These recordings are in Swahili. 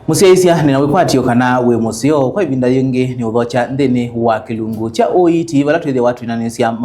Musiaisia ninawikwatio kana we musio kwa ibinda yingi ni uthocha ndini wa kilungu cha Uiiti wala twithe watu inanisia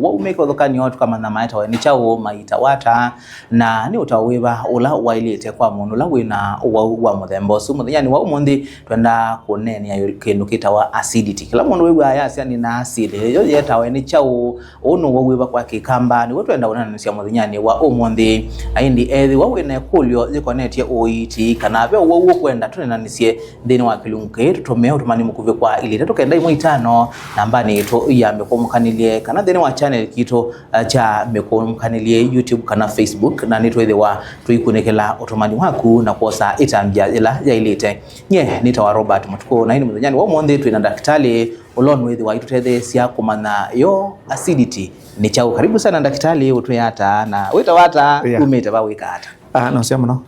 wa umeka uthokani watu kama na maita wa ni chao maita wata na ni utawiba ula wailete kwa mundu la wina Uwau wa muthembo su muthenya ni wa umundi twenda kunenia kindu kitawa acidity kila mundu wewe ayasi ni na acid yo yetawe ni chao uno wawiba kwa kikamba ni wetu enda unanisia muthenya ni wa umundi aindi ethi wa wina kulio zikonetia Uiiti kana be wo kwenda tunenanisie ndini wa kilungu ketu tumeo tumani mukuve kwa ili tatu kenda imwe 5 nambani ito ya mekomukanilie kana ndini wa channel kito cha mekomukanilie YouTube kana Facebook na nitwethe wa tuikunekela otomani waku na kosa itambia ila ya ilite nye nitawa Robert Mutuko na ini muthanyani wa monde twina daktari ulon wethi wa ituthethe sia kumana yo acidity ni chao karibu sana daktari utuyata na witawata umeta ba wikata no sia muno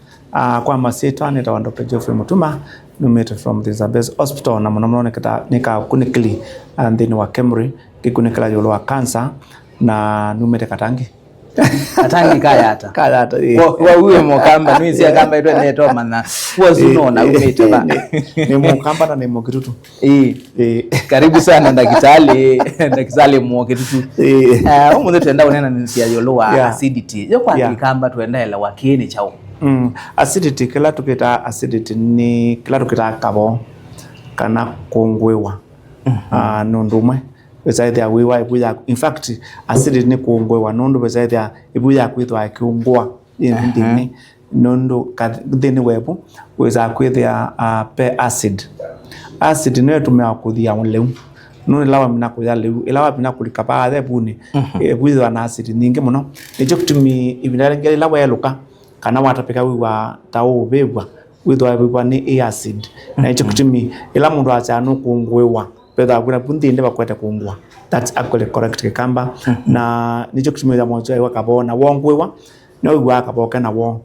kwa masita nita wando pejo from Mutuma numete from the Zabes Hospital na mnamono nika kunikili and then wa Kemri kikunikila yolo wa cancer na numete katangi kaya hata wa uwe mokamba nwisi ya kamba itwe neto mana wazuno na umete ba ni mokamba na ni mokitutu karibu sana ndakitali mokitutu umunde tuenda unena nisia yolo wa acidity yo kwa kikamba tuenda ela wakini chao acidity kila tukita acidity ni kila tukita Kavoo kana Kiunguia nundumwe bezaidha wiwa ibuya in fact acidity ni Kiunguia nundu bezaidha ibuya kwithwa Kiunguia ndini nundu kathini webu weza kwithia pe acid no tumia kuthia leu no lawa mina kuya leu ilawa bina kulikapa thebuni ibuya na acid ningi muno nicho kutumi ibinale lawa yaluka kana watapeka wiwa tao bebwa withwa bebwa ni acid na icho kutumi ila mundu acha no Kiunguia pedha kuna pundi ndeba kweta Kiunguia that's actually correct kamba na nicho kutumi ya mojo wa Kavoo na Kiunguia no wiwa Kavoo kana wo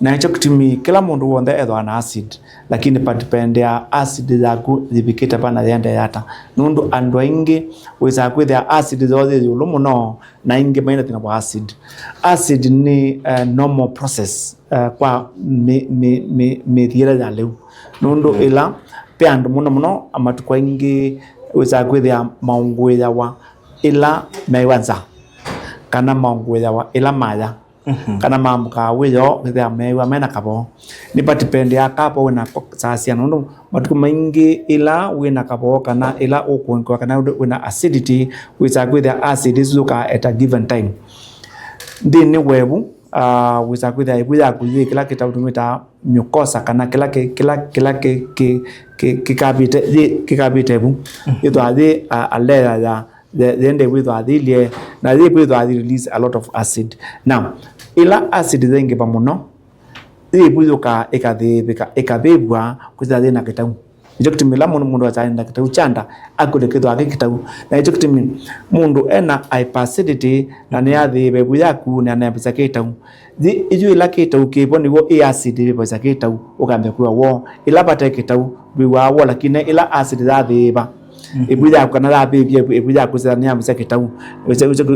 na icho kutumi kila mundu wonde edwa na acid lakini depende ya acid zaku zibikita pana yanda yata nundu andwa ingi weza kwithia acid zote yulumo na ingi maina tina acid ni normal process kwa me thira ya leu nundu ila pe andu muno amatukwa ingi weza kwithia Kiunguia wa ila maiwanza kana Kiunguia wa ila maya kana mambuka wiyo thea mewa mena Kavoo ni depende ya Kavoo wina sasia nundu matuku maingi ila wina Kavoo kana ila ukunkwa kana wina acidity wisa kwithia acid zuka at a given time ndini webu wisa kwithia ibuya kuyi kila kitautumita mucosa kana kila kikabite bu ito ade alera ya then they with adhilie na they with release a lot of acid now ila acid zengi pamuno ibuyoka ekabebwa kuzade na kitau ijo kutimila mundu achaenda kitau chanda akule kitu akikitau na ijo kutimi mundu ena hyperacidity na ne adhibe buyaku na ne bisa kitau ijo ila kitau kiboni wo acid bisa kitau ukambe kuwa wo ila pata kitau biwa wo lakini ila acid zadhiba ibuya kana la baby ibuya kuzania bisa kitau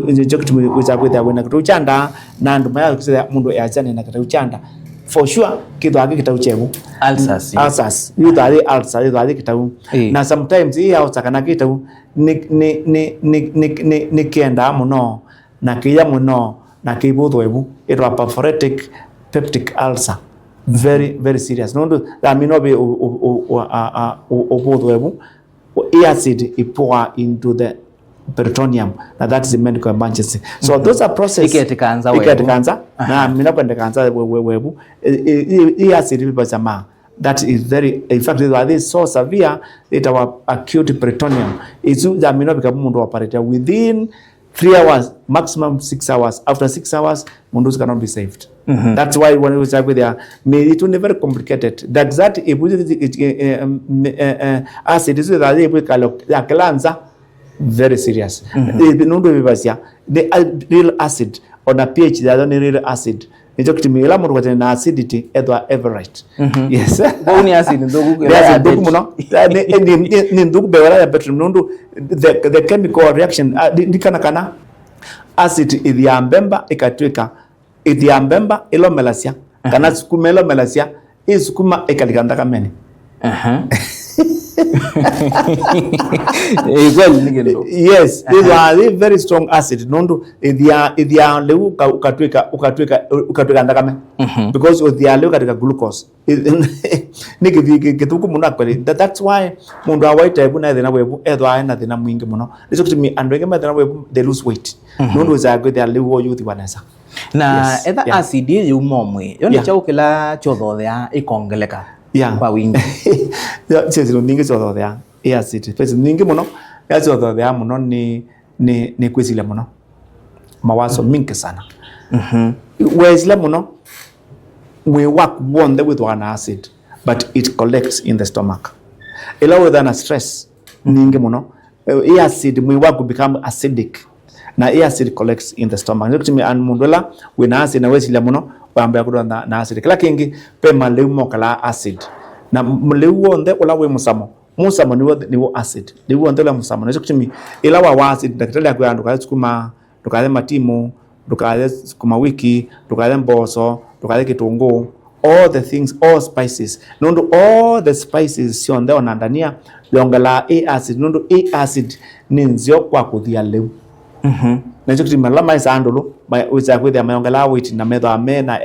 ijo kutimi kuza wena kitau chanda na nduma ya kuza mundu yachane na kitau chanda for sure kitu akikitau chebu ulcers yudari ulcer yudari kitau na sometimes hii au sakana kitau ni kienda muno na kiya muno na kibudwebu itwa perforatic peptic ulcer very serious no that may not be obudwebu acid ipoa into the peritoneum and that is the medical emergency so those are process iketikanza na mina kwenda kanza webu acid bibazama that is very in fact they so severe it our acute peritoneum is that may not become mundu operate within 3 hours maximum 6 hours after 6 hours mundu cannot be saved that's why when we say with there it will very complicated that acid is that they kalanza very serious nundu bibasia the real acid on a pH the other real acid nicho kitimila mundu kwatene na acidity edwa everett yes boni acid ndugu muno ni ndugu bewala ya petrol nundu the chemical reaction dikana acid idhiambemba ikatwika idhiambemba ilo melasia kana sukuma ilo melasia isukuma ikalikanda kamene Yes, these are very strong acid. Nondo idia leu ukatweka ndakame because idia leu katika glucose. Kituku muna kweli. That's why mundu awaita ebuna thina webu edwa na thina mwingi muno. Nicho kitumi andwenge mathina webu they lose weight. Nondo za go their leu youth wanesa. Na etha acid yu momwe yoni chaukila chothothea ikongeleka kwa wingi. Cheziro ningi chothothea acid. Pesa ningi muno ya chothothea muno ni kwisilia muno. Mawazo mingi sana. Wesile muno we work one with one acid but it collects in the stomach. Ila with an stress ningi muno acid we work become acidic. Na acid collects in the stomach. Ndio kimi anmundula we na acid na wesile muno wamba kudo na acid. Kila kingi pe maleu mokala acid. Na maleu wonde ula we musamo niwo acid. Niwo wonde la musamo. Ndio kimi ila wa acid daktari yako yanduka sukuma tukale matimu tukale sukuma wiki tukale mboso tukale kitunguu all the things all spices nondo all the spices sionde onandania yongala acid nondo acid ninzio kwa kuthia leu na chokiti malama isa andolo ba uza kwethia mayongala weight na metho amena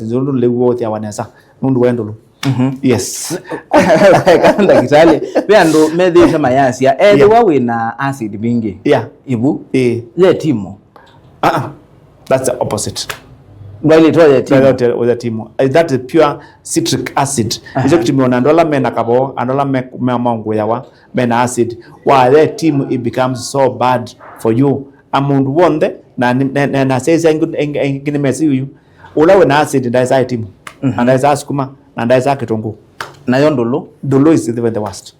nzondo leu wote awanesa nondo wendolo yes kanda kitale bendo medhisha mayasia edwa wina acid bingi ibu le timo that's the opposite. Well, it was a timo. That is pure citric acid. Ijo kitimo na ndola mena kabo, andola me mango yawa, mena acid. While that timo it becomes so bad for you. Amundu wonde na says ngine mesi you. Ula we na acid nda isa timo. And isa sukuma na nda isa kitungu. Na yondolo, dolo is the worst.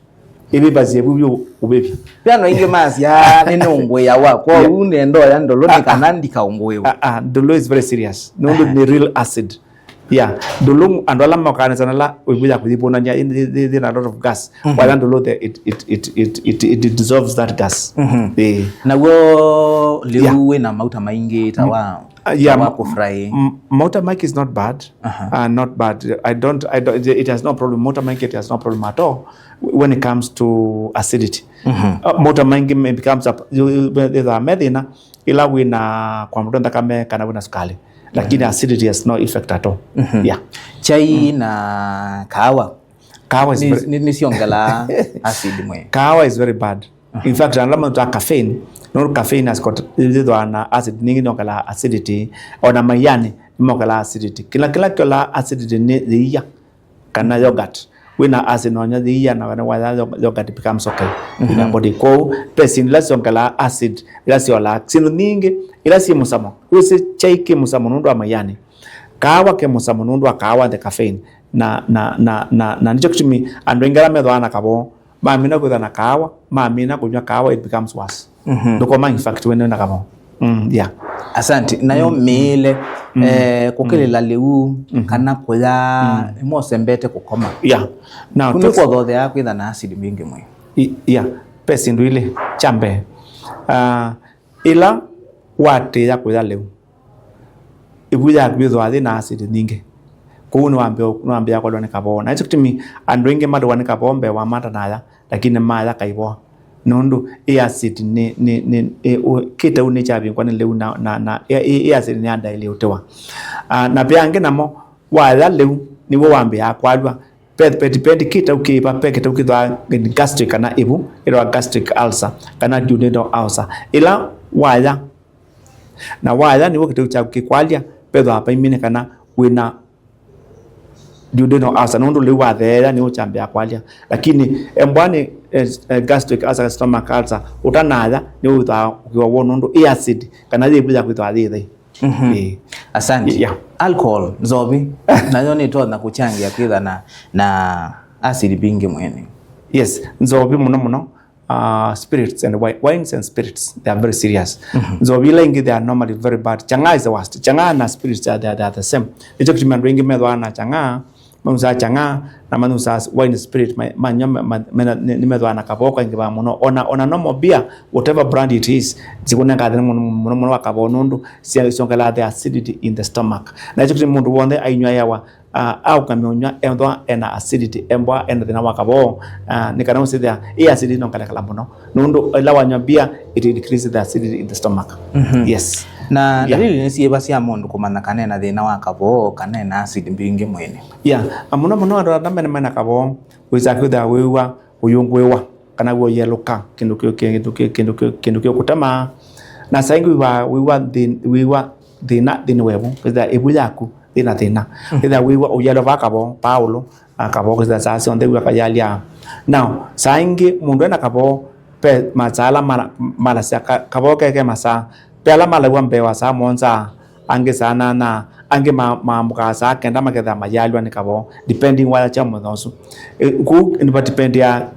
Ibi bazi ebu ubebi. Piano inge masi ya nene ungwe ya wako une ndo ya ndolo ni kanandika ungwe. Dolo is very serious. Nondo ni real acid. Yeah. Dolo andola makane sanala ubuja kudipona nya in a lot of gas. While dolo it dissolves that gas. Na wo liuwe na mauta maingi tawa. Motor mic is not bad. Not bad. I don't. It has no problem. Motor mic it has no problem at all when it comes to acidity. Motor mic becomes there's a medina ila wina kwa mtonda kame kana wina sukali. Lakini acidity has no effect at all. Yeah. Chai na kahawa. Kahawa is nisiongala acid mwe. Kahawa is very bad. In fact, unless you caffeine, no caffeine has got acid, ningi nokala acidity, or na mayani nokala acidity. Kila acidity ni ya kana yogurt. When acid nonya the ya na whether yogurt becomes okay in your body. Ko person less nokala acid, less yola. Sino ningi ila si musamo. Use chai ke musamo nundo mayani. Kahawa ke musamo nundo kahawa the caffeine. Na nicho kichumi andwengala medwana kabo. Maamina kudana kahawa, maamina kunywa kahawa it becomes worse. Dokoma in fact when na kabo. Yeah. Asante. Nayo mele kokelela leu kana koya mo sembete kokoma. Yeah. Now kuno kwothe yakwe na acid mingi mwe. Yeah. Pesi ndwile chambe. Ila wate ya koya leu. Ibuya kwitho athi na acid nyingi. Kuno ambia kwa done kabo. Na hicho kitimi andwenge mado wane kabombe wa mata naya lakini maya kaibo. Nondo acid ni kita unechabi kwa leu na acid ni anda ile utewa. Na biange namo wala leu ni wo wambia kwalwa peti kita ukipa peketa ukidwa gastric kana ibu ilo gastric ulcer kana duodenal ulcer ila wala na wala ni wo kita ukikwalia pedo hapa imine kana wina duodenal ulcer nondo lewa thera ni uchambia kwalia lakini embwani gastric ulcer stomach ulcer utanaza ni ukiwa wonondo acid kana zibuja kwitwa thithi. Asante. Yeah. Alcohol zobi nayo ni to na kuchangia kidha na acid bingi mwene. Yes, zobi muno spirits and wines and spirits they are very serious. Zobi lengi they are normally very bad. Changa is the worst. Changa na spirits they are the same. Nicho kitumia wengi medwa na changa manusa changa na manusa wine spirit nimedwa na kaboko ingiba muno ona normal beer whatever brand it is zikuna kadhe muno wakabonondo songela the acidity in the stomach na hicho mundu wonde ainywa yawa au kamionya endo ena acidity embwa enda thina wa Kavoo ni kana usithia acidity no kala muno nundu ila wanyambia it increases the acidity in the stomach. Yes. Na dalili ni sieba cia mundu kumana kana na thina wa Kavoo kana na acid mbingi mwene. Muno ndo ndamene mena Kavoo wiza kwitha wiwa uyungwiwa kana wo yeluka kindu kyo kutama na saingi wiwa thina webu kwitha ibu yaku thina kwitha wiwa uyelo va Kavoo Paulo Kavoo kwitha sasa onde wiwa kayalia. Now saingi mundu ena Kavoo pe masala mala sia Kavoo keke masa pela mala wambewa sa monza ange sana na ange mukasa kenda maketha mayalwa ni Kavoo depending wala cha muthosu ku ni depend ya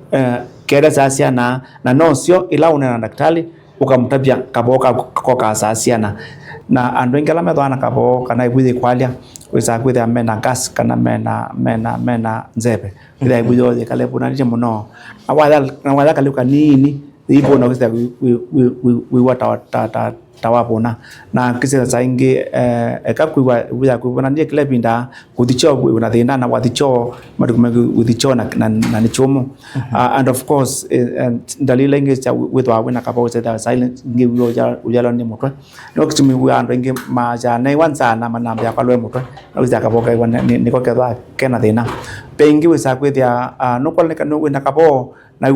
kera sasia na nosio ila una daktari ukamtabia Kavoo ko kasasiana na andu ingela methwana Kavoo kana ibwithi kwalia wisa kwitha mena gas kana mena nzebe ila ibwithi kale bunanije muno awala kaluka nini ipo na wisa we wata tawapona na kise saingi ekakuwa buya kubona ndiye kile binda kuthicho una thina na wathicho madukume uthicho na ni chomo and of course dalila ingi cha withwa wina Kavoo that silent ngi uyalo ni mutwe no kitumi wa ando ingi maja nei wanza na manamba ya kwalwe mutwe na wiza Kavoo kai ni ko kedwa kena thina pengi wisa kwithia no kwaleka no wina Kavoo na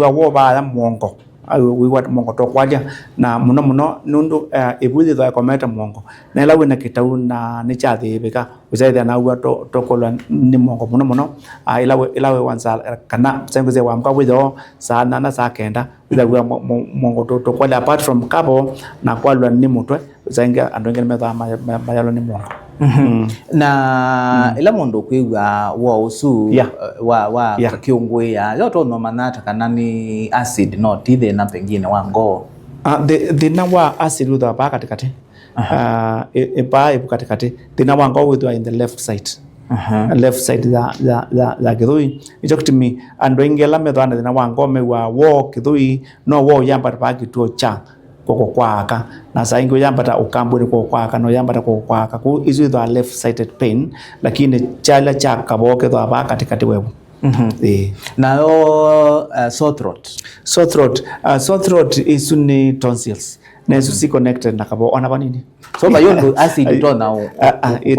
wo ba ya mwongo wiwa mongo to kwalia na muno nundu ibuthi tho kometa mongo na ila wina kitau na ni chathi bika uzaithia na uwa to kolwa ni mongo muno ila we wanza kana senguze wa mka witho sana na saa kenda witha wa mongo to kwalia apart from Kavoo na kwalwa ni mutwe uzainga andongene metha mayalo ni mongo. Na ila mundu kwiwa wa usu wa Kiunguia yoto no manata kana ni acid no tithe na pengine wa ngoo thina wa acid utha ba katikati ipo katikati thina wa ngoo withwa in the left side left side the kithui icho kitimi andu ingela methana thina wa ngoo mewa wo kithui no wo yamba ba kituo cha koko kwaka na saingi yambata ukamburi koko kwaka no yambata koko kwaka ku izu the left sided pain lakini chala cha Kavoo ke ba katikati webu. Na sore throat isu ni tonsils na isu si connected na Kavoo ona banini so ba yondo acid to now it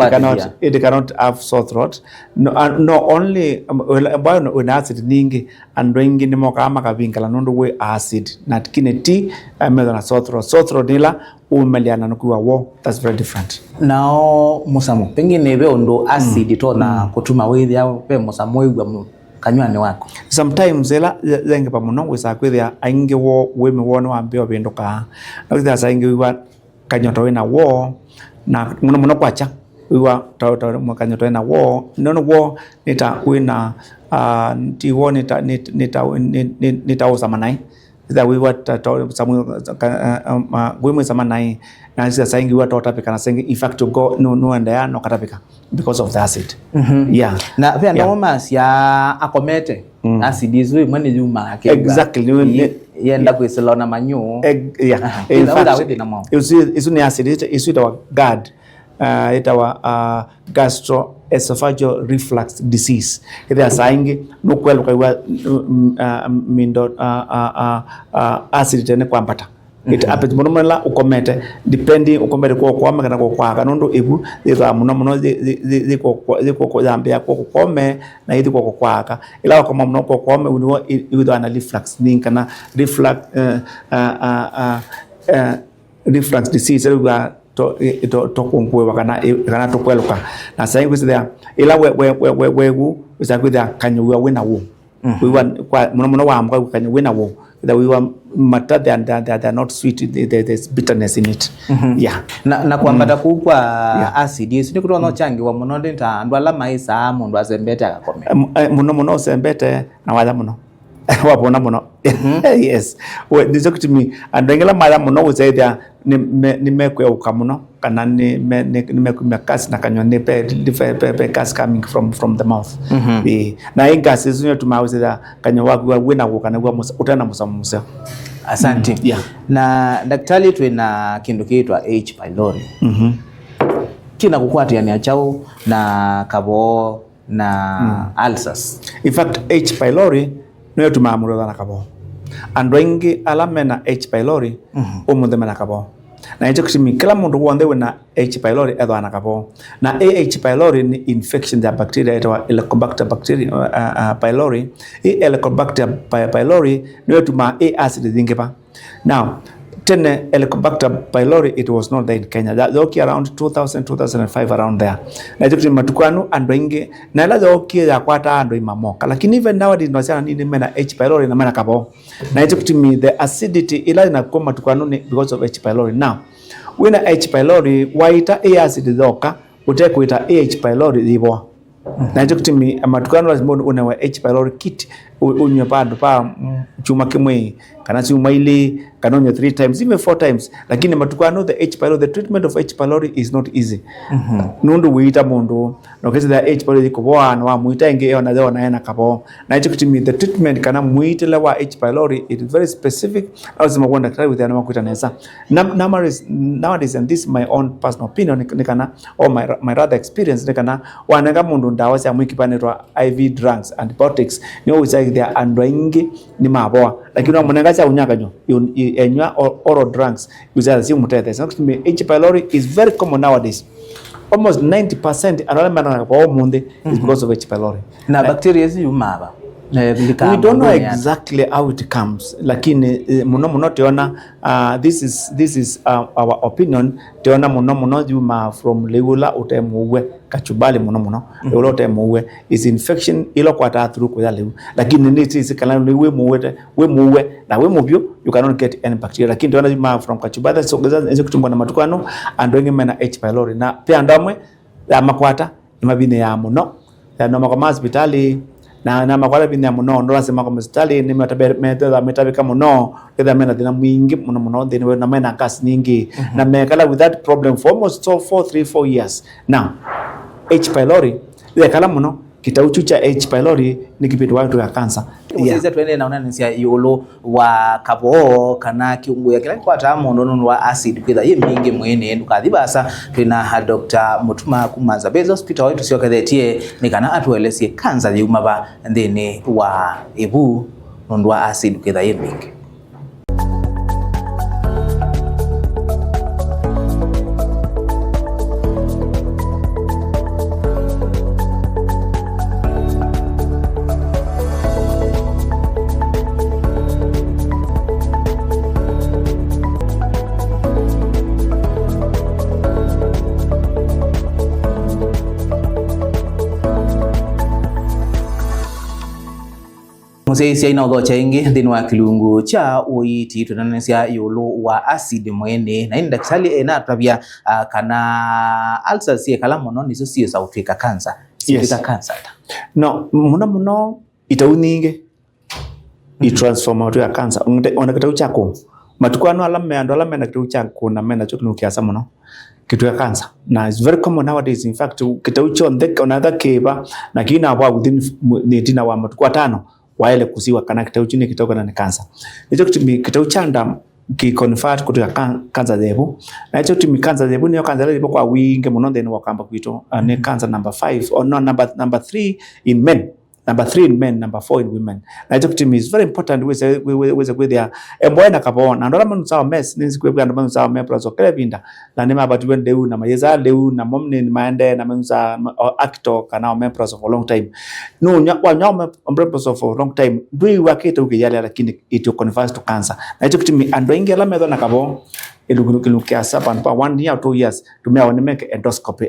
cannot have sore throat no only when acid ningi and ringi ni mokama kavinkala nondo we acid na kineti metho na sore throat ila umeliana nukuwa wo that's very different. Now musamo pengine be ondo acid to na kutuma withi au pe musamo igwa kanywani wako sometimes ela zenge pamuno wisa kwithia ainge wo wemi wono ambio binduka na kwithia saingi wiwa kanyoto wina wo na muno kwacha wiwa kanyoto wina wo nono wo nita wina ti wo nita usamanai that we were samu gwimwe samanai na sisa saingi watu watapika na saingi in fact to go no and there no katapika because of the acid. Na pia noma sia akomete acid izu mwene juma ake exactly yenda kwiselona manyu in fact isu ni acid isu itawa GERD itawa gastroesophageal reflux disease ithia saingi nukwelu kaiwa mindo acid tene kwambata it happens muno ukomete depending ukomete kwa kwame kana kwa kanondo ibu ithwa muno ziko zambia kwa kome na ithi kwa kwaka ila kama muno kwa kome unwa ithwa na reflux ninkana reflux disease ithwa to kunkwe kana to kweluka na saingi kwithia ila wegu usakwithia kanyuwa wina wo wiwa kwa muno wa amka kanyuwa wina wo that we were matter they are not sweet there's bitterness in it. Na kwambata kukwa acid isu nikuto no changi wa muno ndinta andu ala maisa mundu azembete akakome muno sembete na wala muno wapona muno yes we dizokitimi andengela mala muno uzaida nimekwe ukamuno kana nimekume gas na kanyo pe gas coming from the mouth na gas isunyo tumauza kanyo wagwa wina kana gwa utana musamusa. Asante. Na daktari twina kindu kiitwa H pylori kina kukwati yani achao na Kavoo na ulcers. In fact H pylori no tumamuro na Kavoo and wengi alamena H pylori umunthe mena Kavoo na hicho kishimi kila mundu wonde wina H pylori edho ana Kavoo na H pylori ni infection ya bacteria etwa Helicobacter pylori. Helicobacter pylori no tuma A acid thingipa. Now tene Helicobacter pylori, it was not there in Kenya. That okay around 2005 around there. Na hicho kishimi matukanu and wengi na la okay ya kwata ando imamoka, lakini even nowadays tunasema nini mena H pylori na mena Kavoo. Na hicho kishimi the acidity ila inakuwa matukanu ni because of H pylori. Now wina H pylori waita A acid dhoka utekuita H pylori dhibo. Na hicho kishimi matukanu lazima unewa H pylori kit unywe pa chuma kimwe kana chuma ile kanonyo 3 times even 4 times, lakini matukano the H pylori, the treatment of H pylori is not easy. Nundu wita mundu no kesi the H pylori ko bwana wa muita inge ona zo na Kavoo na hicho kitimi the treatment kana muita la wa H pylori, it is very specific. Lazima kwenda daktari with anama kuita nesa nowadays, and this is my own personal opinion nikana or my rather experience nikana wananga mundu ndawa cia mwikipanirwa IV drugs antibiotics ni always they are andwaingi ni maboa, lakini wamunenga cha unyaka nyo enywa oral drugs uzaza si mutete. So H pylori is very common nowadays. Almost 90% analemana kwa munde is because of H pylori. Na bacteria zi umaba. We don't know exactly how it comes, lakini muno teona this is our opinion. Teona muno juma from leula utemuwe kachubali muno leula utemuwe is infection ilo kwa through kwa leu, lakini niti kala we muwe na we mubyo you cannot get any bacteria, lakini teona juma from kachubali so hizo kutumbwa na matukano and wengi mena H pylori na pia ndamwe ya makwata imabine ya muno ya no makoma hospitali na makwala binya muno ndo lazima kwa hospitali ni metabika muno kedha mena dina mwingi muno then we na mena kasi nyingi na mekala with that problem for almost 4 years now. H pylori ile kala muno kitauchu cha H pylori ni kipitu watu ya cancer. Sisi tuende naona nisia yolo wa Kavoo kana Kiunguia kila kwa tamu ndono wa acid kwitha ye mingi mwene ndukathibasa twina Dr. Mutuma kumanza Beza hospital wetu sio kathetie nikana atuelesie cancer yuma ba ndene wa ebu ndono wa acid kwitha ye mingi. Museisi ina udhocha ingi dhini wa kilungu cha Uiiti tunanisia yolo wa acid mwene na ini daktari ena tutabia kana ulcers ye kala mono niso siyo sautika cancer. Sautika cancer. No, muno itauninge i-transform out ya cancer. Ona kitau chako matukano alame na kitau chako na mena chokinu kiasa muno kitu ya cancer. Na it's very common nowadays. In fact, kitau chonde onatha keba na kina wa within netina wa matukwa 5 waele kusiwa kana kitau chini kitoka na ni cancer. Hicho kitau chanda ki convert kutoka cancer zebu na hicho timi cancer zebu ni cancer zebu kwa wingi muno then wakamba kwito ni cancer number 5 or no number 3 in men. Number 3 in men, number 4 in women. Na hicho kitu is very important weze kwethia emboe na Kavoo na ndola manu sawa mes ninzi kwebwa ndola manu sawa me plus okele binda na nema abatu wende u na mayeza leu na momni ni maende na manu sa actor kana me plus for long time no nya me plus for long time dui wakete ukijali lakini it converts to cancer. Na hicho kitu ando ingi la medo na Kavoo ilukia saba pa 1 year 2 years tumea wanemeke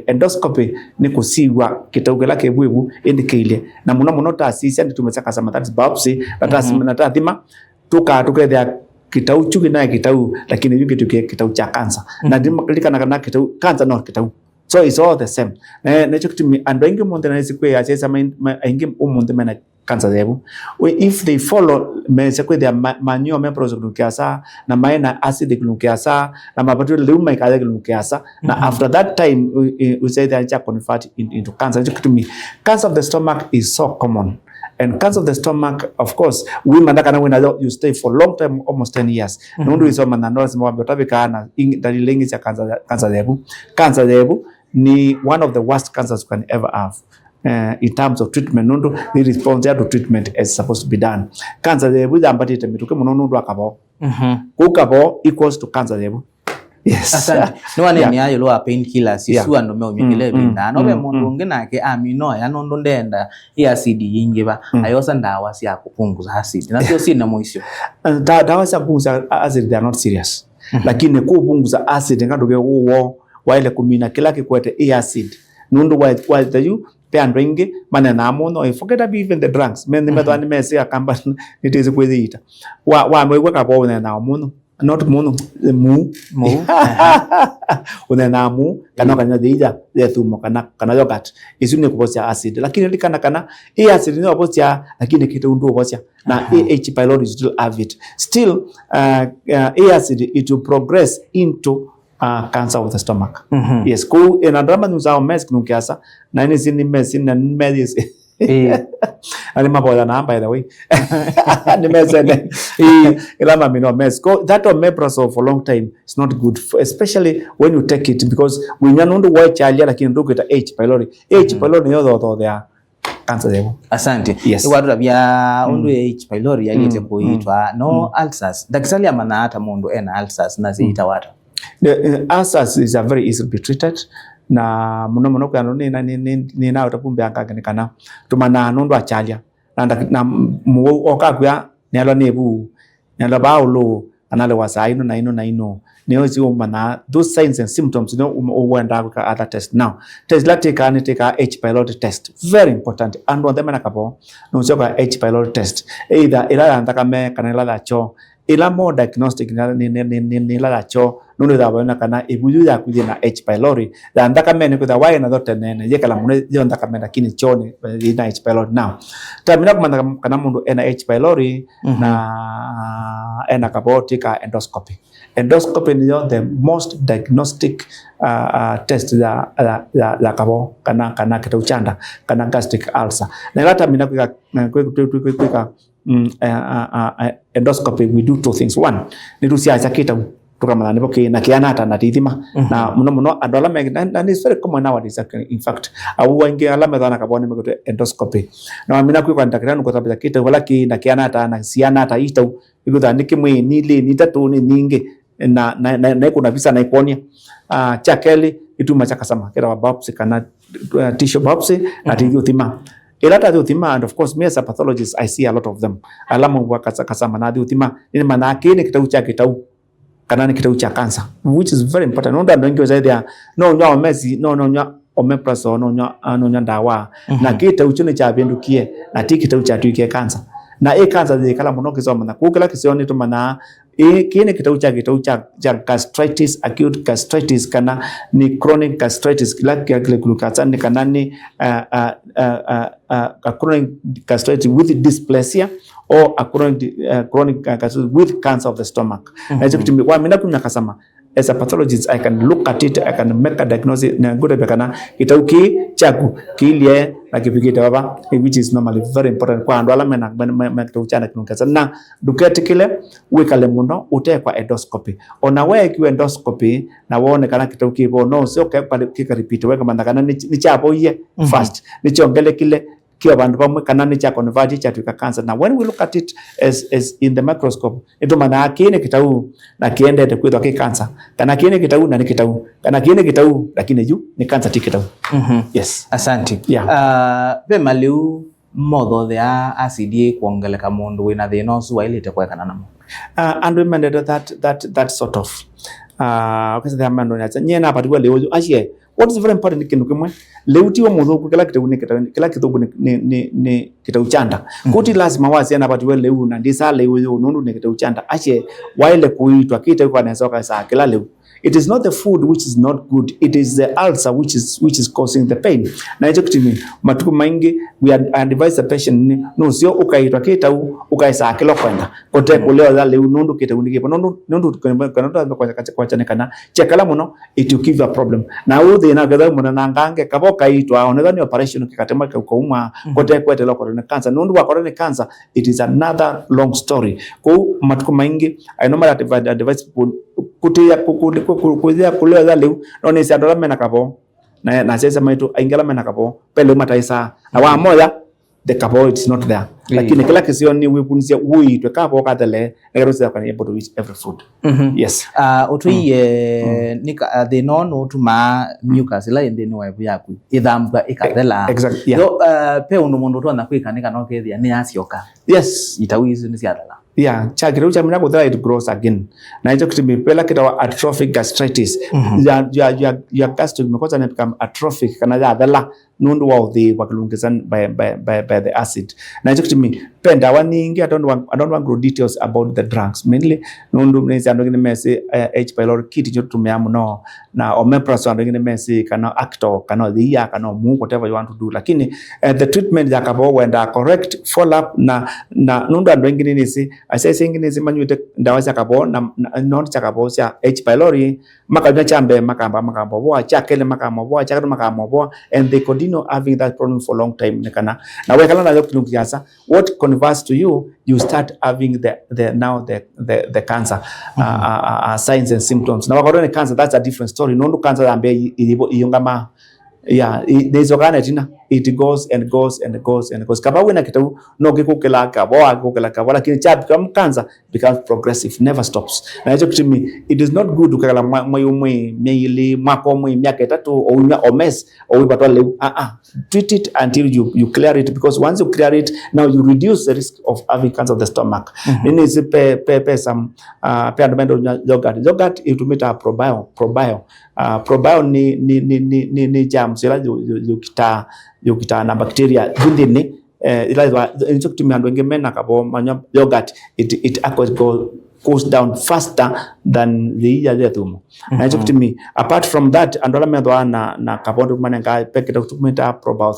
endoscopy ni kusiwa kitauge lake bwebu indikile na muno taasisi ndi tumesaka sama that biopsy na taasisi na tathima tukethia kitau chuki na kitau lakini yuki tukie kitau cha cancer na ndimakalikana kana kitau cancer no kitau so it's all the same na hicho kitu ando ingi monde na sikwe ya chesa ingi umunde mena cancer zebu if they follow mese kwethia manyo members glucose na maina acid glucose na mapatu leuma ikaze glucose na after that time we say that it convert into cancer. Cancer of the stomach is so common. And cancer of the stomach, of course, women that you stay for a long time, almost 10 years. Nundu isoma na ndola sima wabiotavika na dalili nyingi za cancer zebu ni one of the worst cancers you can ever have. In terms of treatment nundu ni response to treatment as supposed to be done. Cancer zebu zambatite mituke muno nundu akabo. Kukabo equals to cancer zebu. Yes. Asante. Nwane ni ayo lo painkillers isu ando me onyekele binda. No be mundu ngenake amino ya nondo ndenda ya acid yingiba ayosa ndawa si akupunguza acid. Na sio sina moisho. Dawa za kupunguza acid they are not serious. Lakini kupunguza acid ngadoge uwo waile kumina kila kikwete acid. Nundu wa you peando ingi manena amuno forget about even the drugs men medwani mesi akamba nitize kwezita wa mwekwa kapo na amuno not muno mu unena mu kana kanya deija yetumo kana yogurt isune kuposia acid lakini kana acid ni kuposia lakini kitu ndio kuposia na H pylori is still have it still acid it will progress into cancer of the stomach. Yes, ko enadama nuzao mes nukiasa na ini zini mes na medis. Ali mabola na by the way. Ni mes ne. Ilama mino mes. Ko that omeprazole for long time is not good especially when you take it because we nyanundu wa chalia lakini ndugu ita H pylori. H pylori yodo they are cancer zebo. Asante. Yes. Watu rabia undu H pylori yalite kuitwa no ulcers. Dakisali amana hata mundu ena ulcers na ziita watu. The ulcers is a very easily be treated na muno kwa ni na utapumbe akagene kana tumana nundu achalia na mu okagwa nelo nebu nelo baulo anale wasaino na ino neozi umana those signs and symptoms uwenda kwa other test now test la take H pylori test very important and on them nakabo no soka H pylori test either ila andaka me kana la cho ila more diagnostic ni la cho nundu da bana kana ibuju ya kuje na H pylori da ndaka mene kwa why na dote nene je kala mune je ndaka mena kini choni na H pylori now tamina kuma kana mundu ena H pylori na ena kabotika endoscopy ni the most diagnostic test la kabo kana kitauchanda kana gastric ulcer na lata mina kwa endoscopy we do two things one ni tusiacha kita tukamana nipo na kianata na tithima na muno adola me and it's very common nowadays in fact au wengi alama dhana kabone me endoscopy na mina kwa ndakirano kwa sababu kita wala ki na kianata na sianata ito ikuta nikimwe nile nitatu ni ninge na kuna visa na iponia chakeli ituma chakasama kera biopsy kana tissue biopsy na tithima ilata utima and of course me as a pathologist I see a lot of them alama wakasama na utima ni maana kile kitau kana ni kitau cha cancer which is very important ndio ndio zaidi ya no mezi no omeprazole no ndawa na kitau chune cha bendukie na tikitau cha tuike cancer na cancer de kala muno kisoma na kukala kisioni to mana kile kitau cha gastritis acute gastritis kana ni chronic gastritis kila glucosa ni kana ni chronic gastritis with dysplasia or a chronic gastritis with cancer of the stomach. Exactly. Wa mina kumya kasama as a pathologist I can look at it, I can make a diagnosis na good bekana kitauki chaku kilie na kipikita baba which is normally very important kwa ndo alama na kitauchana kinukasa na dukete kile wikale muno ute kwa endoscopy ona wewe kiwa endoscopy na waone kana kitauki bo no sio kwa kika repeat weka mandakana ni chapo ye fast ni chongele kile kia bandu pamwe kana ni cha convert cha tuka cancer na when we look at it as in the microscope ito maana kile kitau na kiende te kwitwa cancer kana kile kitau na ni kitau kana kile kitau lakini juu ni cancer tikitau yes asante be maliu modo the acid kuongeleka mundu wina thina usu wa ile tekwa kana namo and we mandate that sort of because the man no nyena apatiwa leo ashie what is very important kindu kimwe leutiwa mudhuku kila kitu ni kitauchanda kuti lazima wasi na apatiwa leo na ndisa leo nundu ni kitauchanda ashie waile kuitwa kita kwa nasoka saa kila leo. It is not the food which is not good, it is the ulcer which is causing the pain. Na hicho kitu ni matuku maingi we advise the patient no sio ukaitwa kita ukaisa kilo kwenda kote kuleo za leo nundu kita unikipo nundu kwa chanekana chekala muno it will give a problem na udhi na gadha muno nangange kaboka itwa onedhani operation kikatema kwa uma kote kwete loko na cancer nundu wa corona cancer it is another long story kwa matuku maingi I normally advise kutia kuleo za leo no ni siadola mena kapo na sasa maitu ingela mena kapo pele mataisa na wa moya the Kavoo it's not there lakini kila kisio ni wipunisia uitwe Kavoo katele negerusia kwa able to eat every food. Yes utuiye nika the no tuma mucus la ende ni waibu yaku ithambwa ikathela exactly yo pe undu mundu twana kwikanika no kethia ni asioka yes itawizi ni ciathela chagiru cha mina kuthela it grows again na hicho kitu pela kita atrophic gastritis ya gastric because it become atrophic kana ya thela nundu wa the wakilungizan by the acid na hicho kitu penda waningi I don't want to details about the drugs mainly nundu mnezi andogine mesi H pylori kit jo tumia muno na omeprazole andogine mesi kana acto kana dhia kana mu whatever you want to do lakini the treatment ya Kavoo wenda correct follow up na nundu andogine nisi asesengine zimanyute ndawa za Kavoo na not cha Kavoo ya H pylori makabya chambe makamba wa chakele makamba and they continue having that problem for a long time nekana na wekala na doctor nukiasa what converts to you start having the cancer signs and symptoms na wakadone cancer that's a different story no cancer ambaye iyongama there's organic it goes kaba wena kitu no kikukela Kavoo lakini chat kama cancer becomes progressive never stops na hicho kitu it is not good ukala meili mako miaka 3 or mess or batwale treat it until you clear it because once you clear it now you reduce the risk of having cancer of the stomach nini is pe some andamendo yogurt itumita probio ni germs ila yukita na bacteria within ila hicho kitu miando ngemena Kavoo manya yogurt it goes down faster than the yathetumo na hicho kitu apart from that andola medwa na Kavoo manenga peketa kutumita probio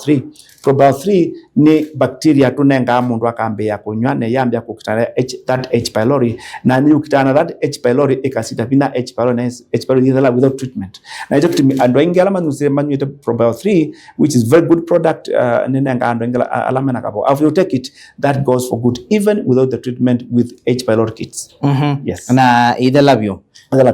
3 ni bacteria tunenga mundu akambia kunywa ne yambia kukitana that H pylori na ni ukitana that H pylori ikasita bina H pylori yela without treatment na hicho kitu ando ingela manuse manyete probio 3 which is very good product nenga ando ingela alama na Kavoo if you take it that goes for good even without the treatment with H pylori kits. Yes na idelabyo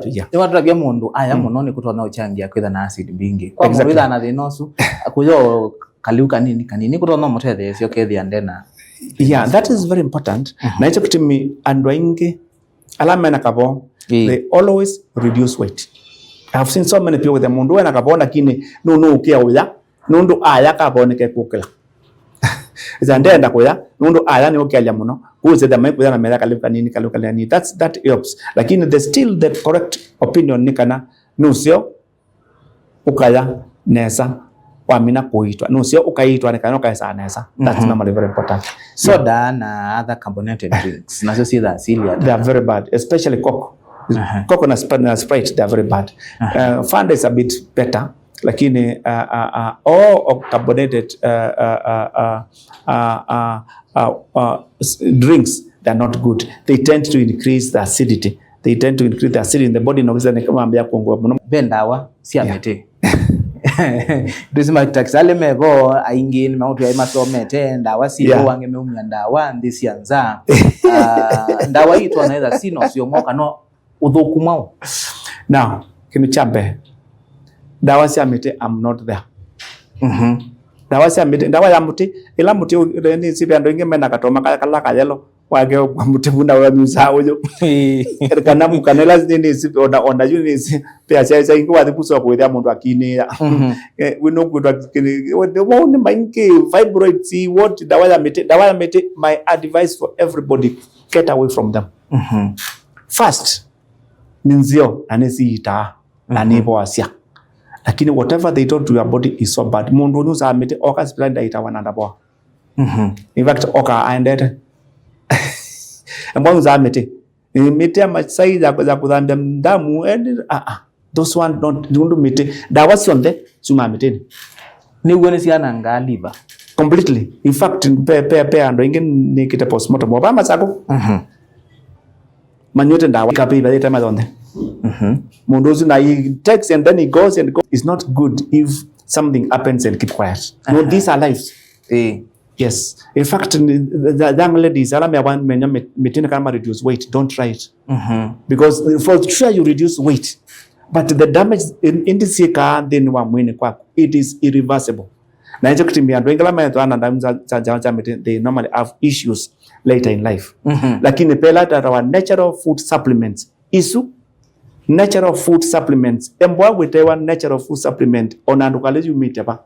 yeah iwatrabya mundu aya muno ni kutona uchangia kwitha na acid bingi kwa mundu itha na thinosu akuyo kaliuka nini kutona muthethe cio kethia ndena yeah that is very important na hicho kitu andu aingi alama na Kavoo they always reduce weight. I have seen so many people with mundu na Kavoo lakini no ukia uya nundu aya Kavoo ni kekukila ndenda kuya nundu aya ni ukia muno kuze the make na mera kaliuka nini that helps lakini there's still the correct opinion nikana nusio ukaya nesa wamina kuitwa nusio ukaitwa nikana ukaisa nesa that's normally very important. Soda na other carbonated drinks nazo si asili they are very bad especially coke na Sprite they are very bad. Fanta is a bit better lakini all carbonated drinks they are not good. They tend to increase the acidity in the body na kama ambia kuongwa mno bendawa si amete Dusima taksale mebo aingi ni mautu ya imasomete ndawa si wange meumya ndawa ndisi anza ndawa hii tuanaweza sino sio moka no udhuku mwao now kinu chambe dawa si amete I'm not there. Dawa si amete dawa ya muti ila muti ni sibe ando inge mena katoma kala kayelo wage kwa muti bunda wa nyusa ojo kana mukanela ni sibe onda yuni pe sasa ingo wadi kuso ko ida mundu akini we know good what the one mainke fibroids what dawa ya mete my advice for everybody get away from them. First minzio anesi ita anibo asia lakini whatever they do to your body is so bad mundu nusa mete oka splenda ita wananda bo in fact oka aendete mbona za mete masai za kudhambia damu and those one don't mete dawa sonde suma mete ni uone siana ngaliba completely in fact pe ando ingine ni kita postmortem wa masako manyote ndawa kapi ba time zonde mundozi na he takes and then he goes it's not good if something happens and keep quiet. No, these are lives. Yes, in fact the young ladies alama ya metina kama reduce weight don't try it because for sure you reduce weight but the damage in this sika then wa mwini kwako, it is irreversible. Na hicho kitimia ndo ingala maya tuana damu za miti, they normally have issues later in life. Lakini pela tatawa natural food supplements isu natural food supplements embwa wetewa natural food supplement onandukaleji umitepa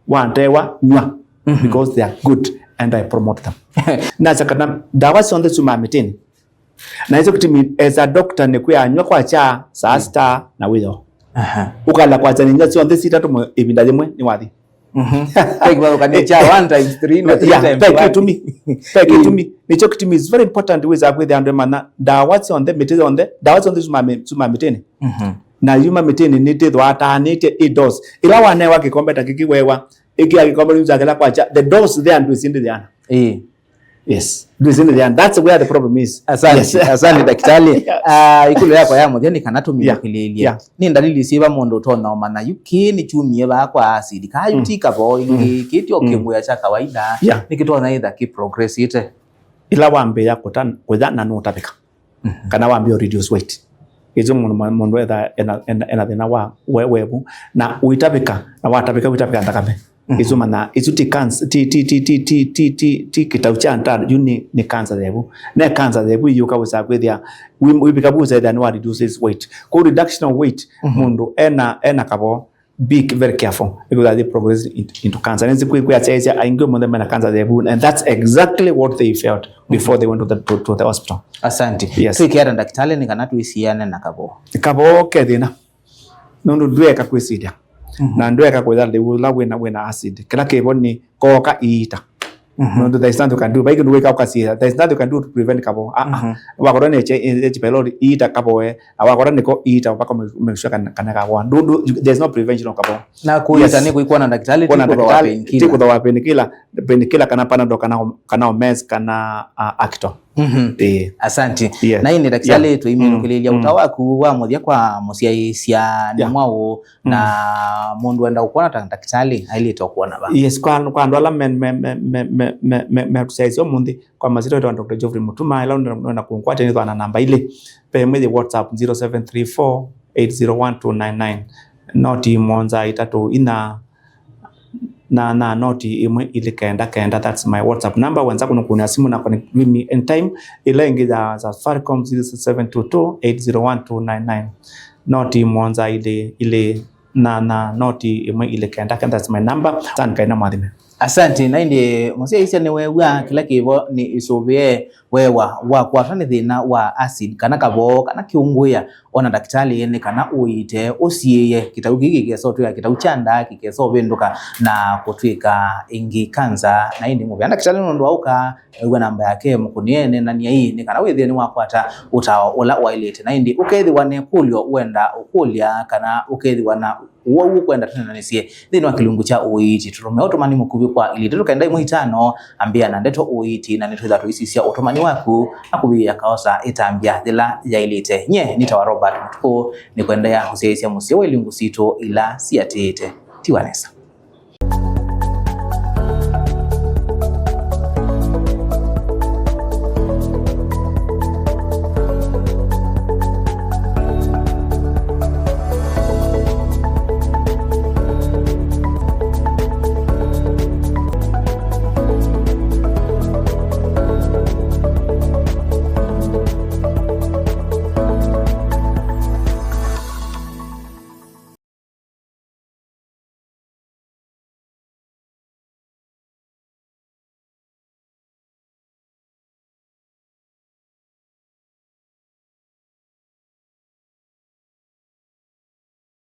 wantewa nywa because they are good and I promote them. Na sakana dawa sonde sumamitini na hizo kitimi as a doctor ne kuya nywa kwa cha saa sita na wiyo ukala kwa cha ninja sonde sita to ibinda jemwe ni wathi take well can cha 1 times 3 not 3 times take it to me nicho kitimi is very important with akwe the andemana dawa sonde mitini on the dawa sonde sumamitini na yuma mitini nitithwa atanite idos ila wane wa kikombe takikiwewa iki akikombe nzakela kwa cha the dose there and within the yes within the that's where the problem is. Asante daktari. Ikulo yako ya mutheni kana tumia kililia ni ndalili siba mondo tona mana yuki ni chumie ba kwa acid ka yuti Kavoo ingi kitio Kiunguia cha kawaida nikitona either ki progress ite ila wambe yako tan kwithana no tapika kana wambe reduce weight izo mondo etha ena thina wa webu na uitapika na watapika uitapika ndakame izo mana izo ti cancer ti kitaucha ntana yuni ni cancer debu na cancer debu yuka wisa kwithia we bikabuza than what reduces weight ko reduction of weight mondo ena Kavoo be very careful because they progress into cancer and kwa chaja aingo mondo mena cancer debu and that's exactly what they felt before they went to the hospital. Asante. Tukiara daktari ni kana tuisiane na Kavoo kedina nondo dueka kwisidia na ndoeka kwetha leula wena acid kila keboni koka iita no there is nothing you can do but you can wake up there is nothing you can do to prevent Kavoo wakora ne pylori iita Kavoo wakora ne ko iita mpaka umeshaka kana Kavoo there is no prevention of Kavoo na kuita ni kuikuwa na daktari tiko dawa penikila kana panado kana meds kana actor. Asante. Na ini daktari tuiminukilia utawaku wa muthia kwa musiaisia ni mwao na mundu enda ukona daktari ailito kuona ba. Yes kwa ndo ala me tusaizio mundi kwa mazito ya Dr. Geoffrey Mutuma ila na kunkwate ni na namba ile pe mwezi WhatsApp 0734801299 noti monza itatu ina na noti imwe ile kenda that's my WhatsApp number wenza kuna simu na connect with me anytime ile ingiza za Safaricom 0722801299 noti monza ile na noti imwe ile kenda that's my number sana kaina mwadime. Asante na indi musia isia ni wewa kila kivo ni isobie wewa wa kwatani thina wa acid kana Kavoo kana Kiunguia ona daktari yene kana uite osiye kitau gigi keso tu ya kitau chanda kikeso benduka na kutwika ingi kanza na indi mu byanda daktari ndo auka ewe namba yake mukuniene na ni hii ni kana withie ni wakwata utao ola wailete na indi ukethi wane kulio uenda ukulia kana ukethi wana uwau kwenda tena nisie thini wa kilungu cha Uiiti turume otomani mukubi kwa ili tukaenda imwe 5 ambia na ndeto Uiiti na ndeto za tuisisia otomani waku akubi akaosa itambia thila ya ilite nye nitawa Robert Mtuko ni kuendea kusiaisia musio welingu sito ila siatete tiwanesa.